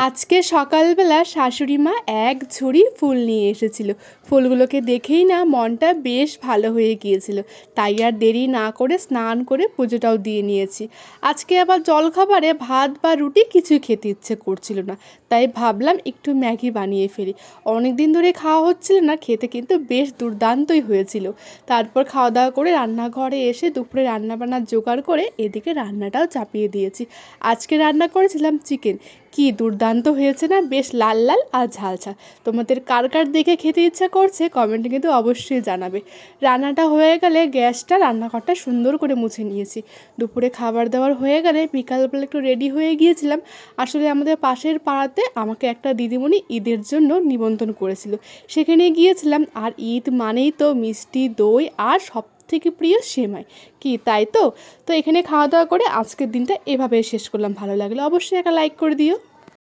আজকে সকালবেলা শাশুড়ি মা এক ঝুড়ি ফুল নিয়ে এসেছিল। ফুলগুলোকে দেখেই না মনটা বেশ ভালো হয়ে গিয়েছিল। তাই আর দেরি না করে স্নান করে পুজোটাও দিয়ে নিয়েছি। আজকে আবার জলখাবারে ভাত বা রুটি কিছুই খেতে ইচ্ছে করছিল না, তাই ভাবলাম একটু ম্যাগি বানিয়ে ফেলি। অনেক দিন ধরে খাওয়া হচ্ছিল না, খেতে কিন্তু বেশ দুর্দান্তই হয়েছিল। তারপর খাওয়া দাওয়া করে রান্নাঘরে এসে দুপুরে রান্নাবান্নার জোগাড় করে এদিকে রান্নাটাও চাপিয়ে দিয়েছি। আজকে রান্না করেছিলাম চিকেন। কি দুর্দান্ত হয়েছে না, বেশ লাল লাল আর ঝাল ঝাল। তোমাদের কার কার দেখে খেতে ইচ্ছা করছে কমেন্টে কিন্তু অবশ্যই জানাবে। রান্নাটা হয়ে গেলে গ্যাসটা রান্নাঘরটা সুন্দর করে মুছে নিয়েছি। দুপুরে খাবার দাবার হয়ে গেলে বিকালবেলা একটু রেডি হয়ে গিয়েছিলাম। আসলে আমাদের পাশের পাড়াতে আমাকে একটা দিদিমণি ঈদের জন্য নিমন্ত্রণ করেছিল, সেখানে গিয়েছিলাম। আর ঈদ মানেই তো মিষ্টি দই আর সব থেকে প্রিয় সেমাই। কি তাই তো? তো এখানে খাওয়া দাওয়া করে আজকের দিনটা এভাবে শেষ করলাম। ভালো লাগলে অবশ্যই একটা লাইক করে দিও।